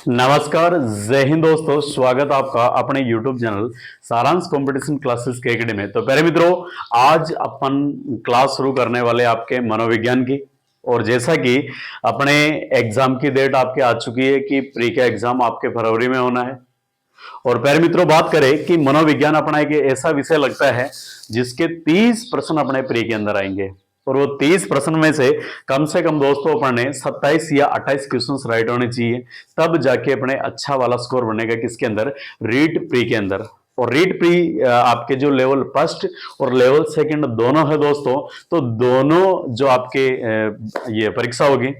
नमस्कार, जय हिंद दोस्तों। स्वागत आपका अपने YouTube चैनल सारांश कंपटीशन क्लासेस के एकेडमी में। तो प्यारे मित्रों, आज अपन क्लास शुरू करने वाले आपके मनोविज्ञान की। और जैसा कि अपने एग्जाम की डेट आपके आ चुकी है कि प्री का एग्जाम आपके फरवरी में होना है। और प्यारे मित्रों, बात करें कि मनोविज्ञान अपना एक ऐसा विषय लगता है जिसके 30 प्रश्न अपने प्री के अंदर आएंगे। और वो 30 प्रश्न में से कम दोस्तों अपन ने 27 या 28 क्वेश्चंस राइट होने चाहिए, तब जाके अपने अच्छा वाला स्कोर बनेगा किसके अंदर, रीट प्री के अंदर। और रीट प्री आपके जो लेवल फर्स्ट और लेवल सेकंड दोनों है दोस्तों, तो दोनों जो आपके ये परीक्षा होगी,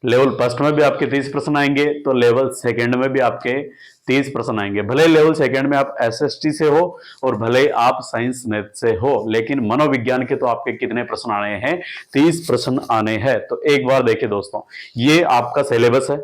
लेवल फर्स्ट में भी आपके 30 प्रश्न आएंगे, तो लेवल सेकंड में भी आपके 30 प्रश्न आएंगे। भले लेवल सेकंड में आप एसएसटी से हो और भले आप साइंस मैथ से हो, लेकिन मनोविज्ञान के तो आपके कितने प्रश्न आने हैं, 30 प्रश्न आने हैं। तो एक बार देखिए दोस्तों, ये आपका सिलेबस है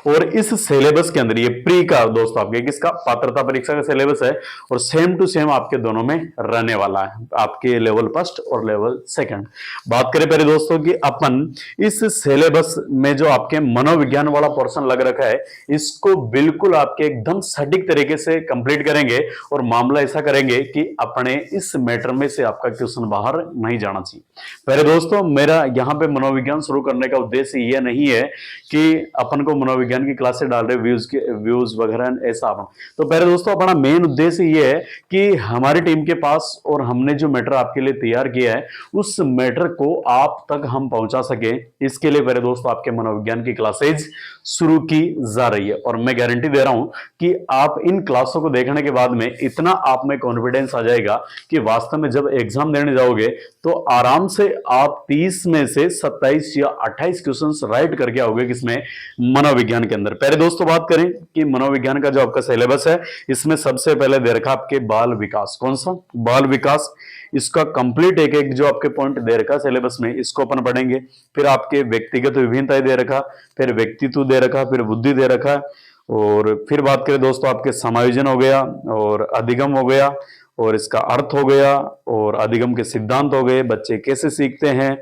और इस सिलेबस के अंदर ये प्री का दोस्तों आपके किसका, पात्रता परीक्षा का सिलेबस है। और सेम टू सेम आपके दोनों में रहने वाला है, आपके लेवल फर्स्ट और लेवल सेकंड। बात करें पहले दोस्तों कि अपन इस सिलेबस में जो आपके मनोविज्ञान वाला पोर्शन लग रखा है, इसको बिल्कुल आपके एकदम सटीक तरीके से कंप्लीट करेंगे। और मामला ऐसा करेंगे कि अपने इस मैटर में से आपका क्वेश्चन बाहर नहीं जाना चाहिए। पहले दोस्तों, मेरा यहाँ पे मनोविज्ञान शुरू करने का उद्देश्य यह नहीं है कि अपन को मनोविज्ञान की क्लासेस डाल रहे व्यूज वगैरह ऐसा। तो पहले दोस्तों, अपना मेन उद्देश्य ये है कि हमारी टीम के पास और हमने जो मैटर आपके लिए तैयार किया है, उस मैटर को आप तक हम पहुंचा सके। इसके लिए पहले दोस्तों आपके मनोविज्ञान की क्लासेज शुरू की जा रही है। और मैं गारंटी दे रहा हूं कि आप इन क्लासों को देखने के बाद में इतना आप में कॉन्फिडेंस आ जाएगा कि वास्तव में जब एग्जाम देने जाओगे तो आराम से आप 30 में से 27 या 28 क्वेश्चन राइट करके आओगे किसमें, मनोविज्ञान के अंदर। पहले दोस्तों बात करें कि मनोविज्ञान का जो आपका सिलेबस है, इसमें सबसे पहले दे रखा आपके बाल विकास। कौन सा बाल विकास, इसका कंप्लीट एक एक जो आपके पॉइंट दे रखा सिलेबस में, इसको अपन पढ़ेंगे। फिर आपके व्यक्तिगत विभिन्नताएं दे रखा, फिर व्यक्तित्व दे रखा, फिर बुद्धि दे रखा। और फिर बात करें दोस्तों आपके समायोजन हो गया और अधिगम हो गया और इसका अर्थ हो गया और अधिगम के सिद्धांत हो गए, बच्चे कैसे सीखते हैं,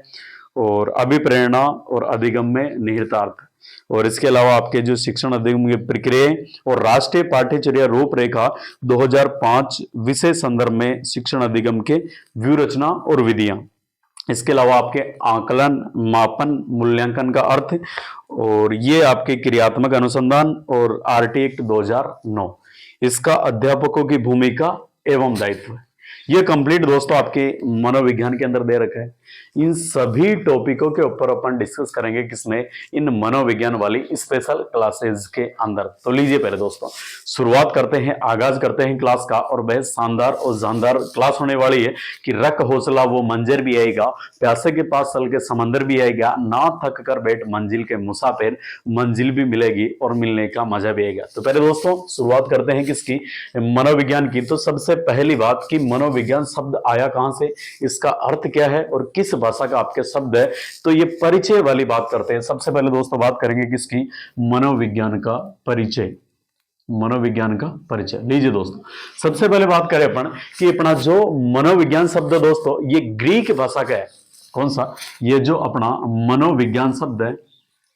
और अभिप्रेरणा और अधिगम में निहितार्थ। और इसके अलावा आपके जो शिक्षण अधिगम की प्रक्रिया और राष्ट्रीय पाठ्यचर्या रूपरेखा 2005 विषय संदर्भ में शिक्षण अधिगम के व्यू रचना और विधियां। इसके अलावा आपके आकलन, मापन, मूल्यांकन का अर्थ, और ये आपके क्रियात्मक अनुसंधान और आरटी एक्ट 2009, इसका अध्यापकों की भूमिका एवं दायित्व। ये कंप्लीट दोस्तों आपके मनोविज्ञान के अंदर दे रखा है। इन सभी टॉपिकों के ऊपर अपन डिस्कस करेंगे किसमें, इन मनोविज्ञान वाली स्पेशल क्लासेस के अंदर। तो लीजिए पहले दोस्तों शुरुआत करते हैं, आगाज करते हैं क्लास का। और बेहद शानदार और जानदार क्लास होने वाली है कि रख हौसला वो मंजर भी आएगा, प्यासे के पास चल के समंदर भी आएगा, ना थक कर बैठ मंजिल के मुसाफिर, मंजिल भी मिलेगी और मिलने का मजा भी आएगा। तो पहले दोस्तों शुरुआत करते हैं किसकी, मनोविज्ञान की। तो सबसे पहली बात कि मनोविज्ञान शब्द आया कहां से, इसका अर्थ क्या है और किस भाषा का आपके शब्द है। तो ये परिचय वाली बात करते हैं। सबसे पहले दोस्तों बात करेंगे किसकी, मनोविज्ञान का परिचय। मनोविज्ञान का परिचय लीजिए दोस्तों, सबसे पहले बात करें अपन कि अपना जो मनोविज्ञान शब्द है दोस्तों, ये ग्रीक भाषा का है। कौन सा, ये जो अपना मनोविज्ञान शब्द है,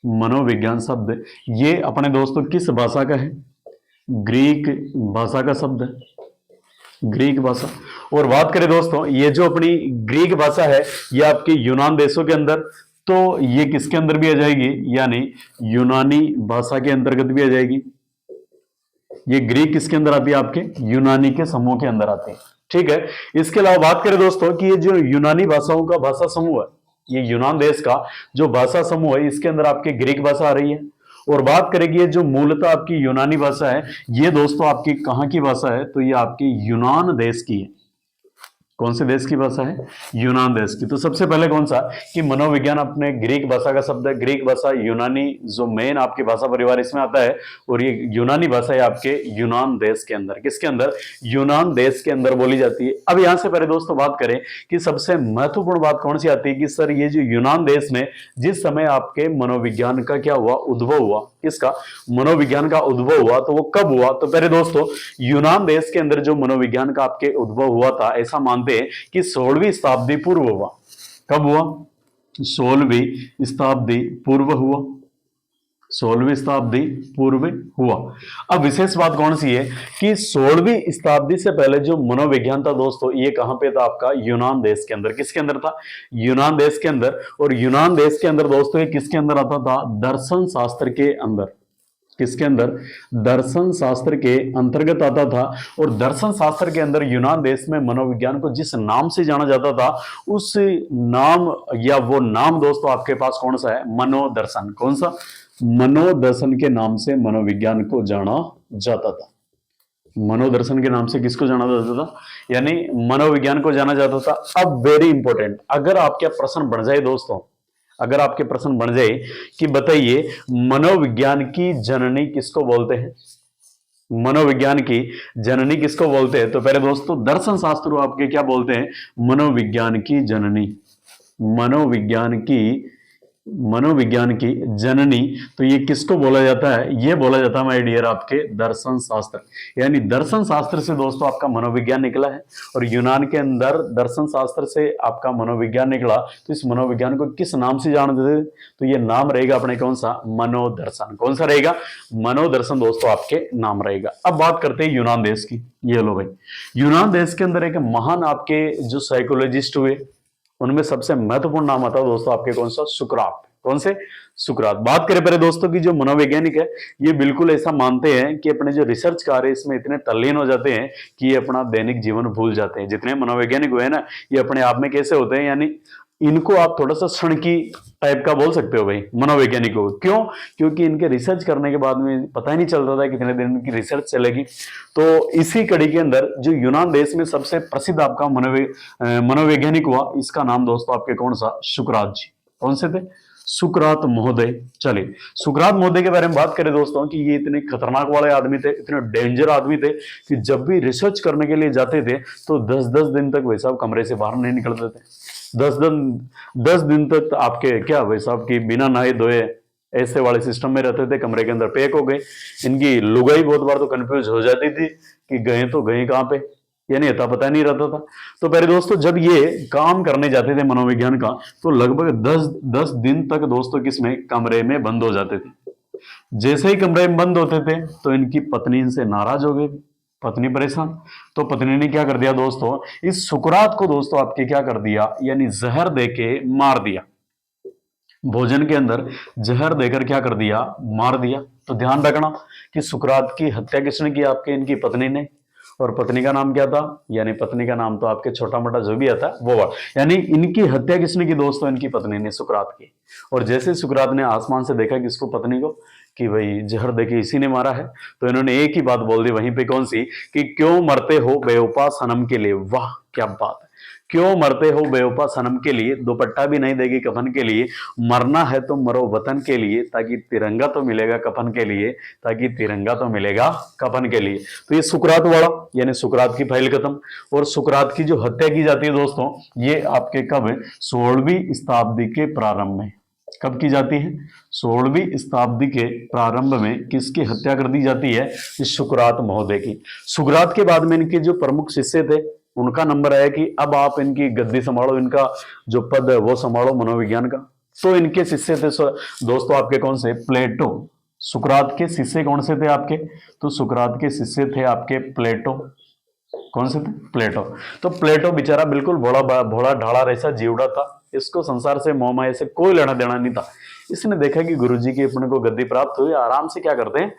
मनोविज्ञान शब्द ये अपने दोस्तों किस भाषा का है, ग्रीक भाषा का शब्द है, ग्रीक भाषा। और बात करें दोस्तों, ये जो अपनी ग्रीक भाषा है, ये आपके यूनान देशों के अंदर, तो ये किसके अंदर भी आ जाएगी, यानी यूनानी भाषा के अंतर्गत भी आ जाएगी। ये ग्रीक किसके अंदर आती है, आपके यूनानी के समूह के अंदर आती है। ठीक है। इसके अलावा बात करें दोस्तों कि ये जो यूनानी भाषाओं का भाषा समूह है, ये यूनान देश का जो भाषा समूह है, इसके अंदर आपके ग्रीक भाषा आ रही है। और बात करें कि ये जो मूलतः आपकी यूनानी भाषा है, ये दोस्तों आपकी कहां की भाषा है, तो ये आपकी यूनान देश की है। कौन से देश की भाषा है, यूनान देश की। तो सबसे पहले कौन सा कि मनोविज्ञान अपने ग्रीक भाषा का शब्द है। ग्रीक भाषा यूनानी जो मेन आपकी भाषा परिवार इसमें आता है, और ये यूनानी भाषा है आपके यूनान देश के अंदर, किसके अंदर, यूनान देश के अंदर बोली जाती है। अब यहां से पहले दोस्तों बात करें कि सबसे महत्वपूर्ण बात कौन सी आती है कि सर ये जो यूनान देश में जिस समय आपके मनोविज्ञान का क्या हुआ, उद्भव हुआ, किसका, मनोविज्ञान का उद्भव हुआ, तो वो कब हुआ। तो पहले दोस्तों यूनान देश के अंदर जो मनोविज्ञान का आपके उद्भव हुआ था, ऐसा मानते हैं कि 16वीं शताब्दी पूर्व हुआ। कब हुआ, 16वीं शताब्दी पूर्व हुआ। 16वीं शताब्दी पूर्व हुआ। अब विशेष बात कौन सी है कि 16वीं शताब्दी से पहले जो मनोविज्ञान था दोस्तों, ये कहां पे था आपका, यूनान देश के अंदर। किसके अंदर था? यूनान देश के अंदर। और यूनान देश के अंदर दोस्तों ये किसके अंदर आता था? दर्शन शास्त्र के अंदर। किसके अंदर? दर्शन शास्त्र के अंतर्गत आता था। और दर्शन शास्त्र के अंदर यूनान देश में मनोविज्ञान को जिस नाम से जाना जाता था, उस नाम या वो नाम दोस्तों आपके पास कौन सा है? मनोदर्शन। कौन सा? मनोदर्शन के नाम से मनोविज्ञान को जाना जाता था। मनोदर्शन के नाम से किसको जाना जाता था? यानी मनोविज्ञान को जाना जाता था। अब वेरी इंपॉर्टेंट, अगर आपके प्रश्न बन जाए दोस्तों, अगर आपके प्रश्न बन जाए कि बताइए मनोविज्ञान की जननी किसको बोलते हैं? मनोविज्ञान की जननी किसको बोलते हैं? तो पहले दोस्तों दर्शन शास्त्र आपके क्या बोलते हैं? मनोविज्ञान की जननी। मनोविज्ञान की जननी। तो ये किसको बोला जाता है? ये बोला जाता है माय डियर आपके दर्शन शास्त्र। यानी दर्शन शास्त्र से दोस्तों आपका मनोविज्ञान निकला है। और यूनान के अंदर दर्शन शास्त्र से आपका मनोविज्ञान निकला। तो इस मनोविज्ञान को किस नाम से जानते थे? तो ये नाम रहेगा अपने कौन सा? मनोदर्शन। कौन सा रहेगा? मनोदर्शन दोस्तों आपके नाम रहेगा। अब बात करते हैं यूनान देश की। ये लो भाई, यूनान देश के अंदर एक महान आपके जो साइकोलॉजिस्ट हुए, उनमें सबसे महत्वपूर्ण नाम आता है दोस्तों आपके कौन सा? सुकरात। कौन से? सुकरात। बात करें पहले दोस्तों की जो मनोवैज्ञानिक है, ये बिल्कुल ऐसा मानते हैं कि अपने जो रिसर्च कार्य है इसमें इतने तल्लीन हो जाते हैं कि ये अपना दैनिक जीवन भूल जाते हैं। जितने मनोवैज्ञानिक हुए ना, ये अपने आप में कैसे होते हैं, यानी इनको आप थोड़ा सा क्षण की टाइप का बोल सकते हो भाई मनोवैज्ञानिकों को। क्यों? क्योंकि इनके रिसर्च करने के बाद में पता ही नहीं चलता था कितने दिन की रिसर्च चलेगी। तो इसी कड़ी के अंदर जो यूनान देश में सबसे प्रसिद्ध आपका मनोवैज्ञानिक हुआ, इसका नाम दोस्तों आपके कौन सा? सुकरात जी। कौन से थे? सुकरात महोदय। चलिए, सुकरात महोदय के बारे में बात करें दोस्तों कि ये इतने खतरनाक वाले आदमी थे, इतने डेंजर आदमी थे कि जब भी रिसर्च करने के लिए जाते थे तो 10-10 दिन तक वैसा कमरे से बाहर नहीं निकलते थे। 10 दिन तक आपके क्या भाई साहब की बिना नहाए धोए ऐसे वाले सिस्टम में रहते थे, कमरे के अंदर पैक हो गए। इनकी लुगाई बहुत बार तो कंफ्यूज हो जाती थी कि गए तो गए कहां पे, यानी अता पता नहीं रहता था। तो पहले दोस्तों जब ये काम करने जाते थे मनोविज्ञान का, तो लगभग 10 दिन तक दोस्तों किसमें? कमरे में बंद हो जाते थे। जैसे ही कमरे में बंद होते थे तो इनकी पत्नी इनसे नाराज हो गई, पत्नी परेशान। तो पत्नी ने क्या कर दिया दोस्तों? इस सुकरात को दोस्तों आपके क्या कर दिया, यानी जहर देके मार दिया। भोजन के अंदर जहर देकर क्या कर दिया? मार दिया। तो ध्यान रखना कि सुकरात की हत्या किसने की? आपके इनकी पत्नी ने। और पत्नी का नाम क्या था? यानी पत्नी का नाम तो आपके छोटा मोटा जो भी आता वो वाला, यानी इनकी हत्या किसने की दोस्तों? इनकी पत्नी ने, सुकरात की। और जैसे सुकरात ने आसमान से देखा किसको? पत्नी को, कि भाई जहर देके इसी ने मारा है। तो इन्होंने एक ही बात बोल दी वहीं पे, कौन सी? कि क्यों मरते हो बेवफा सनम के लिए। वाह क्या बात है! क्यों मरते हो बेवफा सनम के लिए, दुपट्टा भी नहीं देगी कफन के लिए। मरना है तो मरो वतन के लिए, ताकि तिरंगा तो मिलेगा कफन के लिए, ताकि तिरंगा तो मिलेगा कफन के लिए। तो ये सुकरात वाला, यानी सुकरात की फाइल खत्म। और सुकरात की जो हत्या की जाती है दोस्तों, ये आपके कब? 16वीं शताब्दी के प्रारंभ में। कब की जाती है? 16वीं शताब्दी के प्रारंभ में किसकी हत्या कर दी जाती है? इस सुकरात महोदय की। सुकरात के बाद में इनके जो प्रमुख शिष्य थे, उनका नंबर आया कि अब आप इनकी गद्दी संभालो, इनका जो पद है वो संभालो मनोविज्ञान का। तो इनके शिष्य थे दोस्तों आपके कौन से? प्लेटो। सुकरात के शिष्य कौन से थे आपके? तो सुकरात के शिष्य थे आपके प्लेटो। कौन से थे? प्लेटो। तो प्लेटो बेचारा बिल्कुल भोला भोला ढाला ऐसा जीवड़ा था, इसको संसार से मोह माया से कोई लेना देना नहीं था। इसने देखा कि गुरुजी की अपने को गद्दी प्राप्त हुई, आराम से क्या करते हैं?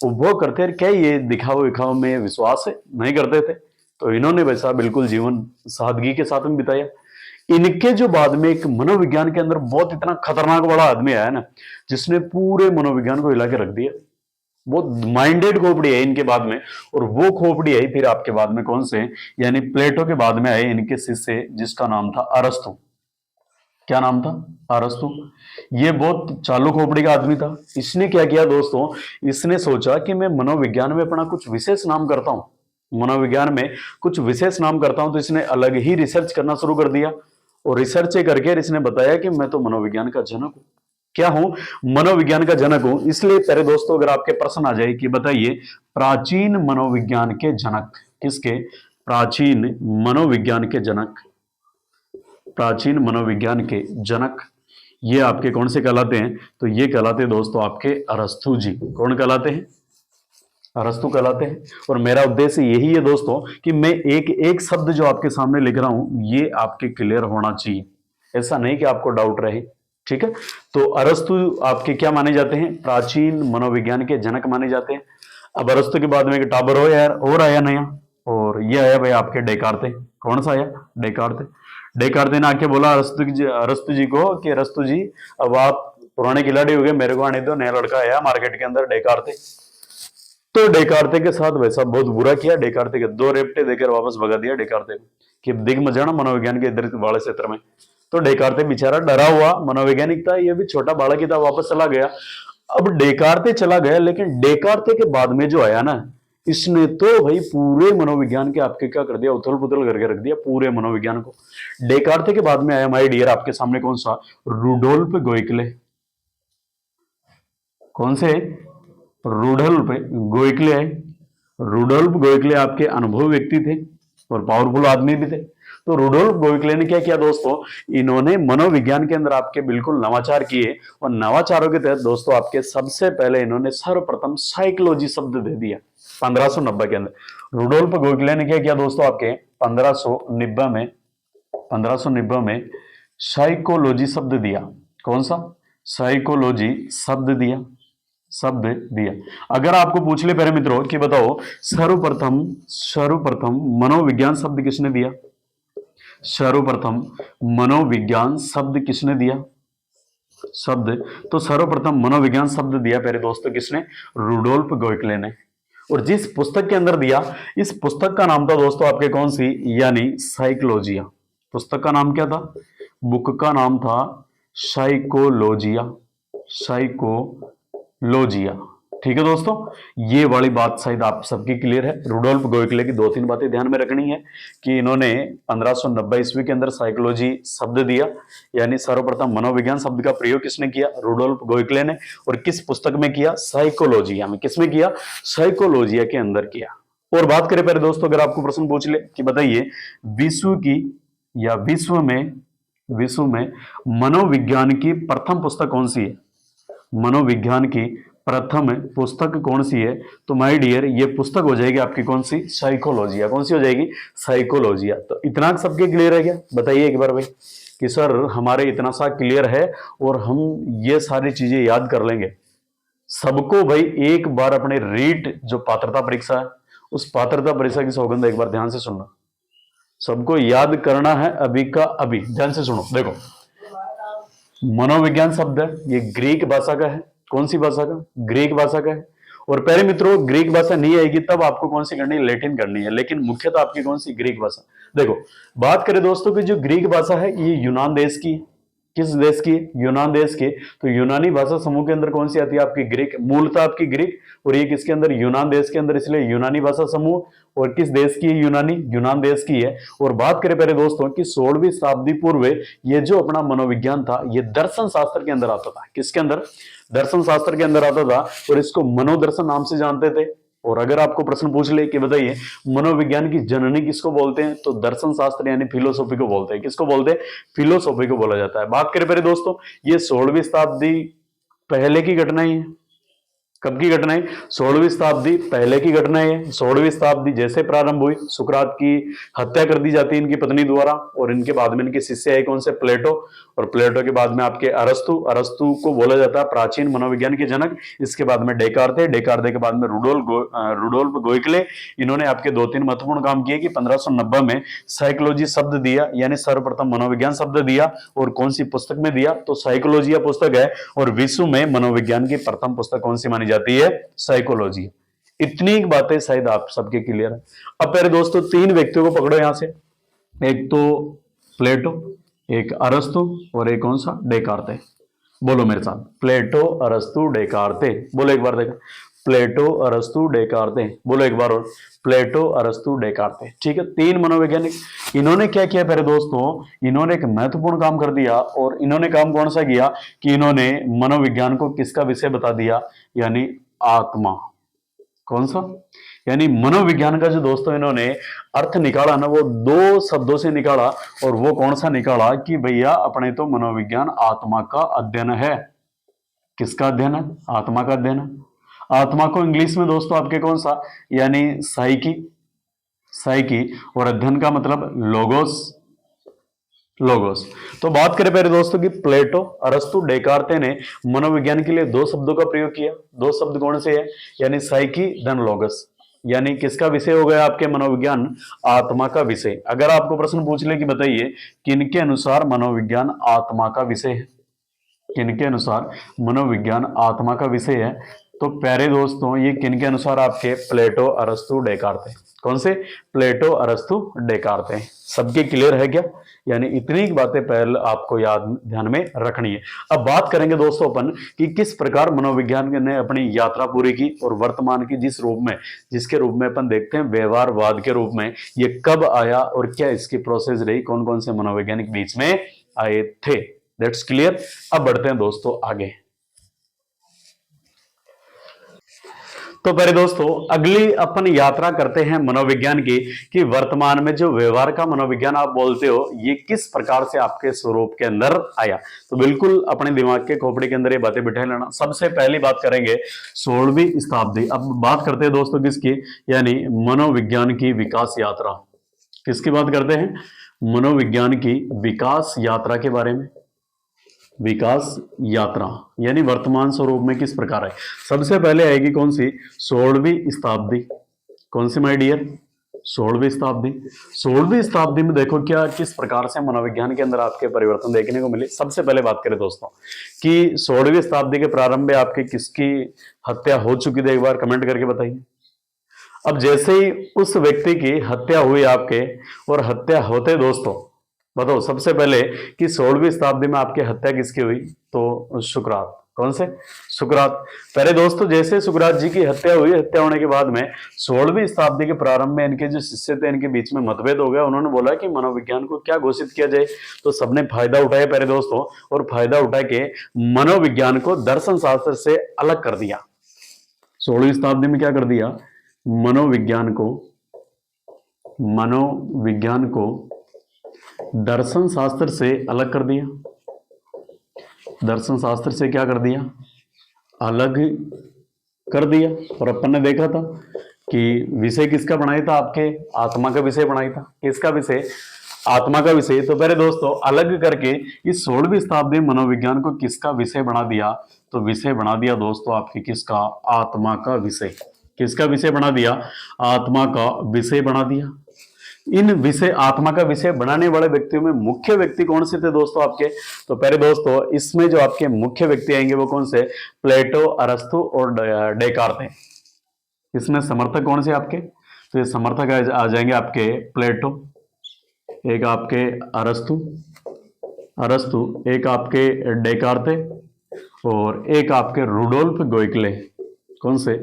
उपभोग करते हैं। क्या ये दिखाओ दिखाओ में विश्वास है? नहीं करते थे। तो इन्होंने वैसा बिल्कुल जीवन सादगी के साथ में बिताया। इनके जो बाद में एक मनोविज्ञान के अंदर बहुत इतना खतरनाक वाला आदमी आया ना, जिसने पूरे मनोविज्ञान को हिला के रख दिया। बहुत माइंडेड खोपड़ी है इनके बाद में। और वो खोपड़ी आई फिर आपके बाद में कौन से? यानी प्लेटो के बाद में आए इनके शिष्य, जिसका नाम था अरस्तु। क्या नाम था? अरस्तु। ये बहुत चालू खोपड़ी का आदमी था। इसने क्या किया दोस्तों? इसने सोचा कि मैं मनोविज्ञान में अपना कुछ विशेष नाम करता हूं, मनोविज्ञान में कुछ विशेष नाम करता हूं। तो इसने अलग ही रिसर्च करना शुरू कर दिया। और रिसर्च करके इसने बताया कि मैं तो मनोविज्ञान का जनक हूं। क्या हूं? मनोविज्ञान का जनक हूं। इसलिए प्यारे दोस्तों अगर आपके प्रश्न आ जाए कि बताइए प्राचीन मनोविज्ञान के जनक किसके? प्राचीन मनोविज्ञान के जनक, प्राचीन मनोविज्ञान के जनक ये आपके कौन से कहलाते हैं? तो ये कहलाते हैं दोस्तों आपके अरस्तु जी। कौन कहलाते हैं? अरस्तु कहलाते हैं। और मेरा उद्देश्य यही है दोस्तों कि मैं एक एक शब्द जो आपके सामने लिख रहा हूं ये आपके क्लियर होना चाहिए, ऐसा नहीं कि आपको डाउट रहे। ठीक है, तो अरस्तु आपके क्या माने जाते हैं? प्राचीन मनोविज्ञान के जनक माने जाते हैं। अब अरस्तु के बाद में एक टाबर हो यार और आया नया, और ये आया भाई आपके डेकार्ते। कौन सा आया? डेकार्ते। डेकार्ते ने आके बोला अरस्तु जी को कि अरस्तु जी अब आप पुराने खिलाड़ी हो गए, मेरे को आने दो, नया लड़का आया मार्केट के अंदर डेकार्ते। तो डेकार्ते के साथ वैसा बहुत बुरा किया। डेकार्ते के 2 रेपटे देकर वापस भगा दिया डेकार्ते को कि दिग मत जाना मनोविज्ञान के इधर वाले क्षेत्र में। तो डेकार्ते बेचारा डरा हुआ मनोवैज्ञानिक था, ये भी छोटा बालक ही था, वापस चला गया। अब डेकार्ते चला गया, लेकिन डेकार्ते के बाद में जो आया ना, इसने तो भाई पूरे मनोविज्ञान के आपके क्या कर दिया, उथल पुथल करके रख दिया पूरे मनोविज्ञान को। डेकार्ते के बाद में आया माय डियर आपके सामने कौन सा? रुडोल्फ गोइकले। कौन से? रुडोल्फ गोइकले आए। रुडोल्फ गोइकले आपके अनुभवी व्यक्ति थे और पावरफुल आदमी भी थे। तो रुडोल्फ गोइकले ने क्या किया दोस्तों, इन्होंने मनोविज्ञान के अंदर आपके बिल्कुल नवाचार किए, और नवाचारों के तहत दोस्तों आपके सबसे पहले इन्होंने सर्वप्रथम साइकोलॉजी शब्द दे दिया 1590 के अंदर। रुडोल्फ गोइकले ने क्या किया दोस्तों आपके 1590 में साइकोलॉजी शब्द दिया। कौन सा? साइकोलॉजी शब्द दिया। अगर आपको पूछ ले पहले मित्रों कि बताओ सर्वप्रथम मनोविज्ञान शब्द किसने दिया? सर्वप्रथम मनोविज्ञान शब्द किसने दिया? तो सर्वप्रथम मनोविज्ञान शब्द दिया पहले दोस्तों किसने? रुडोल्फ गोइकले ने। और जिस पुस्तक के अंदर दिया, इस पुस्तक का नाम था दोस्तों आपके कौन सी? यानी साइकोलॉजिया। पुस्तक का नाम क्या था? बुक का नाम था साइकोलॉजिया। ठीक है दोस्तों, ये वाली बात शायद आप सबकी क्लियर है। रुडोल्फ गोइकले की 2-3 बातें ध्यान में रखनी है कि इन्होंने 1590 ईस्वी के अंदर साइकोलॉजी शब्द दिया, यानी सर्वप्रथम मनोविज्ञान शब्द का प्रयोग किसने किया? रुडोल्फ गोइकले ने। और किस पुस्तक में किया? साइकोलॉजिया में। किसमें किया? साइकोलॉजिया के अंदर किया। और बात करें पहले दोस्तों, अगर आपको प्रश्न पूछ ले कि बताइए विश्व में मनोविज्ञान की प्रथम पुस्तक कौन सी है? मनोविज्ञान की प्रथम पुस्तक कौन सी है? तो माय डियर ये पुस्तक हो जाएगी आपकी कौन सी? साइकोलॉजिया। कौन सी हो जाएगी? साइकोलॉजिया। तो इतना सबके क्लियर है क्या? बताइए एक बार भाई कि सर हमारे इतना सा क्लियर है और हम ये सारी चीजें याद कर लेंगे। सबको भाई एक बार अपने रीट जो पात्रता परीक्षा है, उस पात्रता परीक्षा की सौगंध एक बार ध्यान से सुनना। सबको याद करना है अभी का अभी। ध्यान से सुनो। देखो, मनोविज्ञान शब्द है, ये ग्रीक भाषा का है। कौन सी भाषा का? ग्रीक भाषा का है। और पहले मित्रों ग्रीक भाषा नहीं आएगी तब आपको कौन सी करनी है? लैटिन करनी है, लेकिन मुख्यतः आपकी कौन सी? ग्रीक भाषा। देखो, बात करें दोस्तों कि जो ग्रीक भाषा है ये यूनान देश की। किस देश की? यूनान देश की। तो यूनानी भाषा समूह के अंदर कौन सी आती है? आपकी ग्रीक। मूलतः आपकी ग्रीक, और ये किसके अंदर? यूनान देश के अंदर, इसलिए यूनानी भाषा समूह। और किस देश की है यूनानी? यूनान देश की है। और बात करें पहले दोस्तों कि 16वीं शताब्दी पूर्व ये जो अपना मनोविज्ञान था ये दर्शन शास्त्र के अंदर आता था। किसके अंदर? दर्शन शास्त्र के अंदर आता था, और इसको मनोदर्शन नाम से जानते थे। और अगर आपको प्रश्न पूछ ले कि बताइए मनोविज्ञान की जननी किसको बोलते हैं? तो दर्शन शास्त्र यानी फिलोसॉफी को बोलते हैं। किसको बोलते हैं? फिलोसॉफी को बोला जाता है। बात करें पहले दोस्तों, ये 16वीं शताब्दी पहले की घटना ही है। कब की घटना है? 16वीं शताब्दी पहले की घटना है। 16वीं शताब्दी जैसे प्रारंभ हुई, सुकरात की हत्या कर दी जाती है इनकी पत्नी द्वारा, और इनके बाद में इनके शिष्य आए कौन से? प्लेटो। और प्लेटो के बाद में आपके अरस्तु। अरस्तु को बोला जाता है प्राचीन मनोविज्ञान के जनक। इसके बाद में डेकार्ते। डेकार्ते के बाद में रुडोल्फ गोइकले। इन्होंने आपके 2-3 महत्वपूर्ण काम किए कि 1590 में साइकोलॉजी शब्द दिया, यानी सर्वप्रथम मनोविज्ञान शब्द दिया। और कौन सी पुस्तक में दिया? तो साइकोलॉजिया पुस्तक है। और विश्व में मनोविज्ञान की प्रथम पुस्तक कौन सी मानी जाती है? साइकोलॉजी। इतनी बातें शायद आप सबके क्लियर है। अब पहले दोस्तों 3 व्यक्तियों को पकड़ो यहां से। एक तो प्लेटो, एक अरस्तु, और एक कौन सा? डेकार्ते। बोलो मेरे साथ, प्लेटो, अरस्तु, डेकार्ते। बोलो एक बार। देखो, प्लेटो, अरस्तु, डेकार्ते। बोलो एक बार और, प्लेटो, अरस्तु, डेकार्ते। ठीक है, 3 मनोवैज्ञानिक। इन्होंने क्या किया पहले दोस्तों? इन्होंने एक महत्वपूर्ण काम कर दिया। और इन्होंने काम कौन सा किया कि इन्होंने मनोविज्ञान को किसका विषय बता दिया? यानी आत्मा। कौन सा? यानी मनोविज्ञान का जो दोस्तों इन्होंने अर्थ निकाला ना, वो दो शब्दों से निकाला। और वो कौन सा निकाला कि भैया अपने तो मनोविज्ञान आत्मा का अध्ययन है। किसका अध्ययन है? आत्मा का अध्ययन है। आत्मा को इंग्लिश में दोस्तों आपके कौन सा? यानी साइकी, साइकी। और अध्ययन का मतलब लोगोस, लोगोस। तो बात करें पहले दोस्तों की प्लेटो, अरस्तु, डेकार्ते ने मनोविज्ञान के लिए दो शब्दों का प्रयोग किया। दो शब्द कौन से हैं? यानी साइकी धन लोगस। यानी किसका विषय हो गया आपके मनोविज्ञान? आत्मा का विषय। अगर आपको प्रश्न पूछ ले कि बताइए किनके अनुसार मनोविज्ञान आत्मा का विषय है, किनके अनुसार मनोविज्ञान आत्मा का विषय है, तो प्यारे दोस्तों ये किनके अनुसार? आपके प्लेटो, अरस्तु, डेकार्ते। कौन से? प्लेटो, अरस्तु, डेकार्ते। सबके क्लियर है क्या? यानी इतनी बातें पहले आपको याद ध्यान में रखनी है। अब बात करेंगे दोस्तों अपन कि किस प्रकार मनोविज्ञान ने अपनी यात्रा पूरी की और वर्तमान की जिस रूप में, जिसके रूप में अपन देखते हैं व्यवहारवाद के रूप में, ये कब आया और क्या इसकी प्रोसेस रही, कौन कौन से मनोवैज्ञानिक बीच में आए थे। That's clear. अब बढ़ते हैं दोस्तों आगे। तो पहले दोस्तों अगली अपन यात्रा करते हैं मनोविज्ञान की कि वर्तमान में जो व्यवहार का मनोविज्ञान आप बोलते हो ये किस प्रकार से आपके स्वरूप के अंदर आया। तो बिल्कुल अपने दिमाग के खोपड़ी के अंदर ये बातें बिठा लेना। सबसे पहली बात करेंगे 16वीं शताब्दी। अब बात करते हैं दोस्तों किसकी? यानी मनोविज्ञान की विकास यात्रा। किसकी बात करते हैं? मनोविज्ञान की विकास यात्रा के बारे में। विकास यात्रा यानी वर्तमान स्वरूप में किस प्रकार है। सबसे पहले आएगी कौन सी? 16वीं शताब्दी। कौन सी माय डियर? 16वीं शताब्दी। 16वीं शताब्दी में देखो क्या किस प्रकार से मनोविज्ञान के अंदर आपके परिवर्तन देखने को मिले। सबसे पहले बात करें दोस्तों कि 16वीं शताब्दी के प्रारंभ में आपके किसकी हत्या हो चुकी थी, एक बार कमेंट करके बताइए। अब जैसे ही उस व्यक्ति की हत्या हुई आपके, और हत्या होते दोस्तों बताओ सबसे पहले कि 16वीं शताब्दी में आपकी हत्या किसकी हुई? तो सुकरात। कौन से? सुकरात। पहले दोस्तों जैसे सुकरात जी की हत्या हुई, हत्या होने के बाद में 16वीं शताब्दी के प्रारंभ में इनके जो शिष्य थे इनके बीच में मतभेद हो गया। उन्होंने बोला कि मनोविज्ञान को क्या घोषित किया जाए। तो सबने फायदा उठाया पहले दोस्तों, और फायदा उठा के मनोविज्ञान को दर्शन शास्त्र से अलग कर दिया। 16वीं शताब्दी में क्या कर दिया? मनोविज्ञान को दर्शन शास्त्र से अलग कर दिया। दर्शन शास्त्र से क्या कर दिया? अलग कर दिया। और अपन ने देखा था कि विषय किसका बनाया था? आपके आत्मा का विषय बनाया था। किसका विषय? आत्मा का विषय। तो पहले दोस्तों अलग करके इस 16वीं शताब्दी मनोविज्ञान को किसका विषय बना दिया? तो विषय बना दिया दोस्तों आपके किसका? आत्मा का विषय। किसका विषय बना दिया? आत्मा का विषय बना दिया। इन विषय आत्मा का विषय बनाने वाले व्यक्तियों में मुख्य व्यक्ति कौन से थे दोस्तों आपके? तो पहले दोस्तों इसमें जो आपके मुख्य व्यक्ति आएंगे वो कौन से? प्लेटो, अरस्तु और डेकार्ते। इसमें समर्थक कौन से आपके? तो ये समर्थक आ जाएंगे आपके प्लेटो, एक आपके अरस्तु, एक आपके डेकार्ते और एक आपके रुडोल्फ गोइकले। कौन से?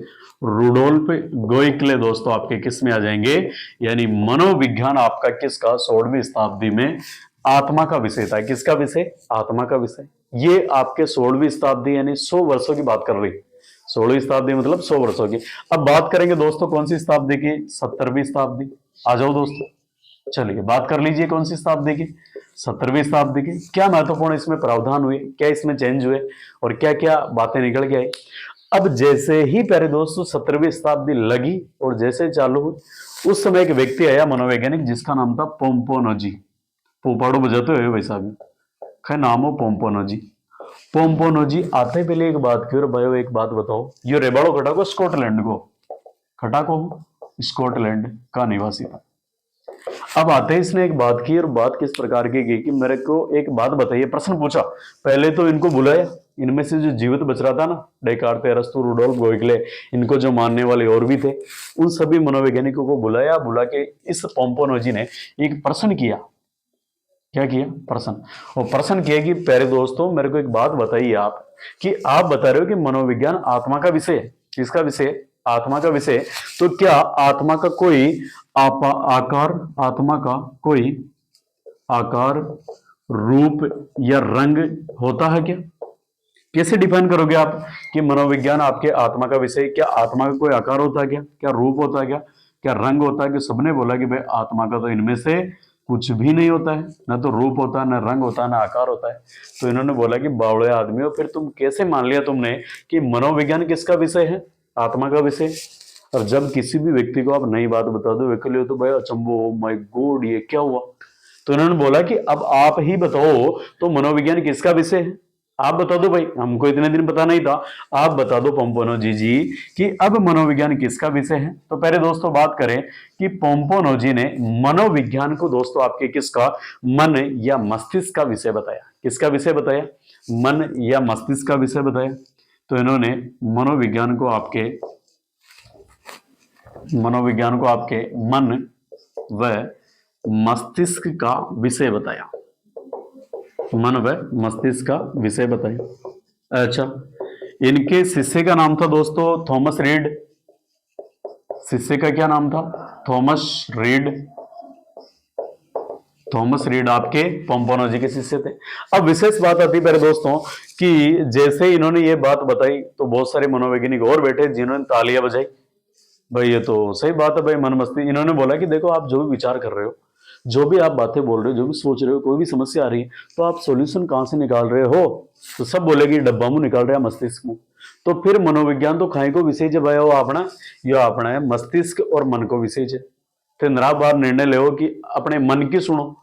रुडोल्फ गोइकले दोस्तों आपके किस में आ जाएंगे? यानी मनोविज्ञान आपका किसका? 16वीं शताब्दी में आत्मा का विषय था। किसका विषय? आत्मा का विषय। ये आपके 16वीं शताब्दी यानी 100 वर्षों की बात कर रही। 16वीं शताब्दी मतलब 100 वर्षों की। अब बात करेंगे दोस्तों कौन सी शताब्दी की? 17वीं शताब्दी। आ जाओ दोस्तों, चलिए बात कर लीजिए कौन सी शताब्दी की? 17वीं शताब्दी की। क्या महत्वपूर्ण इसमें प्रावधान हुए, क्या इसमें चेंज हुए और क्या क्या बातें निकल के आई। अब जैसे ही प्यारे दोस्तों 17वीं शताब्दी लगी और जैसे चालू हुई, उस समय एक व्यक्ति आया मनोवैज्ञानिक जिसका नाम था पोम्पोनोजी। पोपाड़ो बजाते हुए वैसा भी खैर नाम हो पोम्पोनोजी। पोम्पोनोजी आते पहले एक बात की, और भाई एक बात बताओ, ये रेबाड़ो खटा को स्कॉटलैंड को खटा को स्कॉटलैंड का निवासी था। अब आते ही इसने एक बात की, और बात किस प्रकार की कि मेरे को एक बात बताइए, प्रश्न पूछा। पहले तो इनको बुलाया, इनमें से जो जीवित बच रहा था ना, डेकार्ते, अरस्तु, रुडोल्फ गोइकले, इनको जो मानने वाले और भी थे, उन सभी मनोवैज्ञानिकों को बुलाया। बुला के इस पोम्पोनोजी ने एक प्रश्न किया। क्या किया? प्रश्न। और प्रश्न किया कि प्यारे दोस्तों मेरे को एक बात बताइए आप, कि आप बता रहे हो कि मनोविज्ञान आत्मा का विषय है। किसका विषय? आत्मा का विषय। तो क्या आत्मा का कोई आकार, आत्मा का कोई आकार, रूप या रंग होता है क्या? कैसे डिफाइन करोगे आप कि मनोविज्ञान आपके आत्मा का विषय? क्या आत्मा का कोई आकार होता है? क्या क्या रूप होता है? क्या क्या रंग होता है? कि सबने बोला कि भाई आत्मा का तो इनमें से कुछ भी नहीं होता है, ना तो रूप होता है, ना रंग होता है, ना आकार होता है। तो इन्होंने बोला कि बावड़े आदमी हो, फिर तुम कैसे मान लिया तुमने कि मनोविज्ञान किसका विषय है? आत्मा का विषय। और जब किसी भी व्यक्ति को आप नई बात बता दो वे तो भाई अचंभो, माय गॉड ये क्या हुआ। तो इन्होंने बोला कि अब आप ही बताओ तो मनोविज्ञान किसका विषय है? आप बता दो भाई, हमको इतने दिन पता नहीं था, आप बता दो पोम्पोनोजी जी कि अब मनोविज्ञान किसका विषय है। तो पहले दोस्तों बात करें कि पोम्पोनोजी ने मनोविज्ञान को दोस्तों आपके किसका, मन या मस्तिष्क का विषय बताया। किसका विषय बताया? मन या मस्तिष्क का विषय बताया। तो इन्होंने मनोविज्ञान को आपके मन व मस्तिष्क का विषय बताया। मन व मस्तिष्क का विषय बताया। अच्छा, इनके शिष्य का नाम था दोस्तों थॉमस रीड। शिष्य का क्या नाम था? Thomas read. थॉमस रीड आपके पोम्पोनोजी के शिष्य थे। अब विशेष बात आती है मेरे दोस्तों कि जैसे इन्होंने ये बात बताई तो बहुत सारे मनोवैज्ञानिक और बैठे जिन्होंने तालियां बजाई। भाई ये तो सही बात है भाई, मन मस्ती। इन्होंने बोला कि देखो आप जो भी विचार कर रहे हो, जो भी आप बातें बोल रहे हो, जो भी सोच रहे हो, कोई भी समस्या आ रही है तो आप सॉल्यूशन कहां से निकाल रहे हो? तो सब बोले कि डब्बा मुंह निकाल रहे हैं मस्तिष्क मुंह। तो फिर मनोविज्ञान तो खाई को विषय जब आया हो अपना, यह अपना है मस्तिष्क और मन को विषय है। फिर नरा बार निर्णय ले कि अपने मन की सुनो,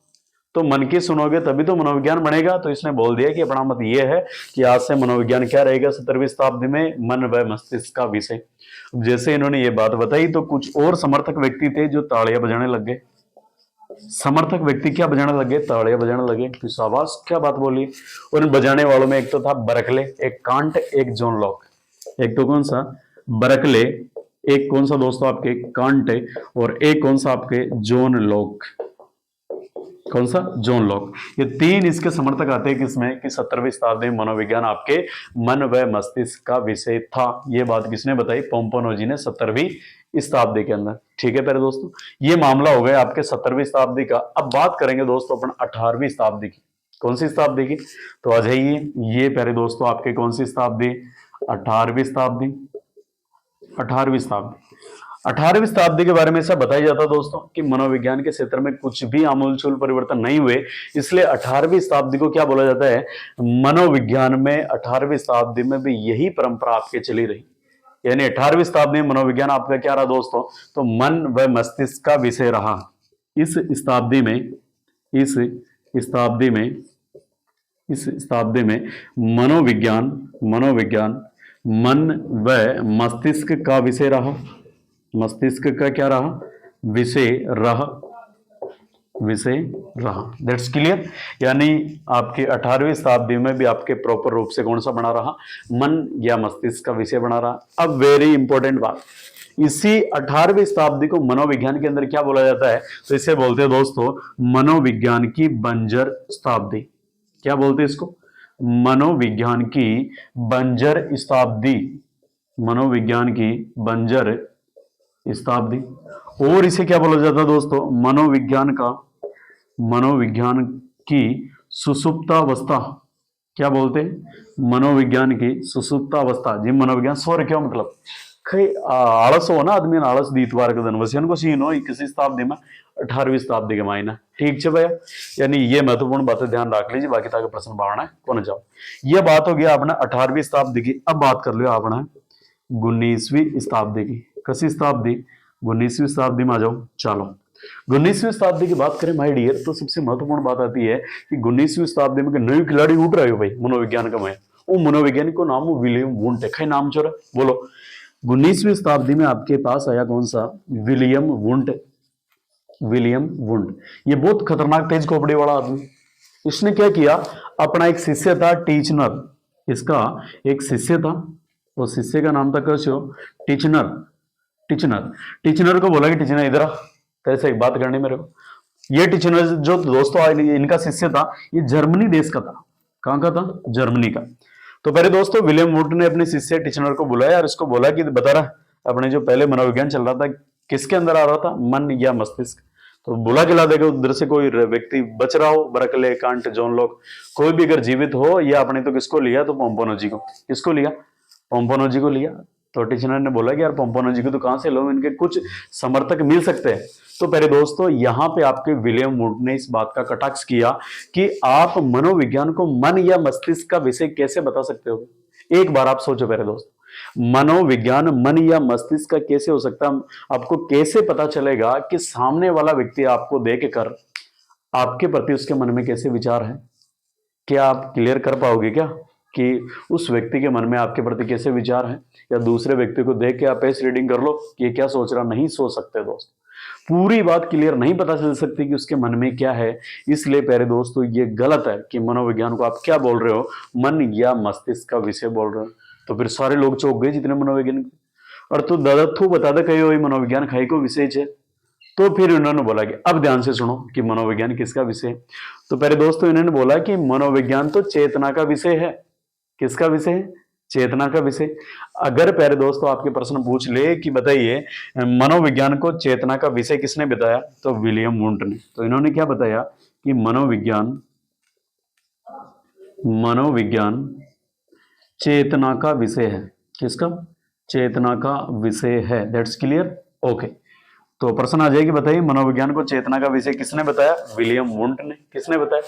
तो मन की सुनोगे तभी तो मनोविज्ञान बनेगा। तो इसने बोल दिया कि अपना मत ये है कि आज से मनोविज्ञान क्या रहेगा 17वीं शताब्दी में, मन व मस्तिष्क का विषय। जैसे इन्होंने ये बात बताई तो कुछ और समर्थक व्यक्ति थे जो तालियां बजाने लग गए। समर्थक व्यक्ति क्या बजाने लगे? तालियां बजाने लगे कि शाबाश क्या बात बोली। और इन बजाने वालों में एक तो था बर्कले, एक कांट, एक जॉन लॉक। एक तो कौन सा? बर्कले। एक कौन सा दोस्तों? आपके कांट। और एक कौन सा? आपके जॉन लॉक। कौन सा? John Locke. ये तीन इसके समर्थक आते हैं किसमें कि 17वीं शताब्दी में मनोविज्ञान आपके मन व मस्तिष्क का विषय था। ये बात किसने बताई? पोम्पोनोजी ने 17वीं शताब्दी के अंदर। ठीक है प्यारे दोस्तों, ये मामला हो गया आपके 17वीं शताब्दी का। अब बात करेंगे दोस्तों अपन 18वीं शताब्दी की। कौन सी शताब्दी की? तो आ जाइए, ये प्यारे दोस्तों आपके कौन सी शताब्दी? 18वीं शताब्दी। 18वीं शताब्दी। 18वीं शताब्दी के बारे में ऐसा बताया जाता दोस्तों कि मनोविज्ञान के क्षेत्र में कुछ भी आमूलचूल परिवर्तन नहीं हुए, इसलिए 18वीं शताब्दी को क्या बोला जाता है? मनोविज्ञान में 18वीं शताब्दी में भी यही परंपरा आपके चली रही। यानी 18वीं शताब्दी में मनोविज्ञान आपका क्या रहा दोस्तों? तो मन व मस्तिष्क का विषय रहा। इस शताब्दी में इस शताब्दी में इस शताब्दी में मनोविज्ञान मनोविज्ञान मन व मस्तिष्क का विषय रहा। मस्तिष्क का क्या रहा? विषय रहा। विषय रहा। That's clear. यानी आपके 18वीं शताब्दी में भी आपके प्रॉपर रूप से कौन सा बना रहा? मन या मस्तिष्क का विषय बना रहा। अब वेरी इंपॉर्टेंट बात, इसी 18वीं शताब्दी को मनोविज्ञान के अंदर क्या बोला जाता है? तो इसे बोलते हैं दोस्तों मनोविज्ञान की बंजर शताब्दी। क्या बोलते हैं इसको? मनोविज्ञान की बंजर शताब्दी। मनोविज्ञान की बंजर शताब्दी। और इसे क्या बोला जाता है दोस्तों? मनोविज्ञान की सुसुप्तावस्था। क्या बोलते हैं? मनोविज्ञान की सुसुप्तावस्था। जी मनोविज्ञान सो क्या मतलब कई आलस हो ना आदमी, आलस दी इतवार के दिन वसन को सीन हो किसी शताब्दी में, 18वीं शताब्दी के मायने। ठीक है भैया, यानी ये महत्वपूर्ण बातें ध्यान रख लीजिए, बाकी तक प्रश्न भावना कौन जाओ। ये बात हो गया अपना 18वीं शताब्दी की। अब बात कर लो अपना 19वीं शताब्दी की। कसी शताब्दी? 19वीं शताब्दी में आ जाओ। चलो 19वीं शताब्दी की बात करें माय डियर, तो सबसे महत्वपूर्ण बात आती है कि 19वीं शताब्दी में नए खिलाड़ी उठ रहे हो भाई मनोविज्ञान का। मैं वो मनोवैज्ञानिक को नाम विलियम वुंट है। नाम चोरा बोलो। 19वीं शताब्दी में आपके पास आया कौन सा? William Wundt. विलियम वुंट ये बहुत खतरनाक तेज खोपड़ी वाला आदमी। इसने क्या किया? अपना एक शिष्य था टीचनर, इसका एक शिष्य था, वो शिष्य का नाम था कैसे? टीचनर। टीचनर टीचनर को बोला कि टीचनर इधर आ, कैसे एक बात करनी मेरे को। ये टीचनर जो दोस्तों इनका शिष्य था, ये जर्मनी देश का था। कहां का था? जर्मनी का। तो पहले दोस्तों विलियम वुड ने अपने शिष्य टीचनर को बुलाया और इसको बोला कि बता रहा अपने जो पहले मनोविज्ञान चल रहा था किसके अंदर आ रहा था? मन या मस्तिष्क। तो बुला के ला देगा उधर से कोई व्यक्ति बच रहा हो, बर्कले, कांट, जॉन लॉक, कोई भी अगर जीवित हो, या आपने तो किसको लिया, तो पोम्पोनोजी को। किसको लिया? पोम्पोनोजी को लिया। तो टीचर ने बोला कि यार पोम्पोनोजी को तो कहां से लो, इनके कुछ समर्थक मिल सकते हैं। तो पहले दोस्तों यहाँ पे आपके विलियम वुंट ने इस बात का कटाक्ष किया कि आप मनोविज्ञान को मन या मस्तिष्क का विषय कैसे बता सकते हो। एक बार आप सोचो पहले दोस्त, मनोविज्ञान मन या मस्तिष्क का कैसे हो सकता है? आपको कैसे पता चलेगा कि सामने वाला व्यक्ति आपको देख कर आपके प्रति उसके मन में कैसे विचार है? क्या आप क्लियर कर पाओगे क्या कि उस व्यक्ति के मन में आपके प्रति कैसे विचार है? या दूसरे व्यक्ति को देख के आप ऐसे रीडिंग कर लो कि ये क्या सोच रहा? नहीं सोच सकते दोस्त, पूरी बात क्लियर नहीं पता चल सकती कि उसके मन में क्या है। इसलिए प्यारे दोस्तों ये गलत है कि मनोविज्ञान को आप क्या बोल रहे हो, मन या मस्तिष्क का विषय बोल रहे हो। तो फिर सारे लोग चौंक गए जितने मनोविज्ञान, और तू दादा तू बता दे कही मनोविज्ञान खाई को विषय है। तो फिर उन्होंने बोला कि अब ध्यान से सुनो कि मनोविज्ञान किसका विषय है। तो पहले दोस्तों इन्होंने बोला कि मनोविज्ञान तो चेतना का विषय है। किसका विषय है? चेतना का विषय। अगर प्यारे दोस्तों आपके प्रश्न पूछ ले कि बताइए मनोविज्ञान को चेतना का विषय किसने बताया, तो विलियम वुंट ने। तो इन्होंने क्या बताया कि मनोविज्ञान चेतना का विषय है। किसका? चेतना का विषय है। That's clear, okay. तो प्रश्न आ जाएगी, बताइए मनोविज्ञान को चेतना का विषय किसने बताया? विलियम वुंट ने। किसने बताया?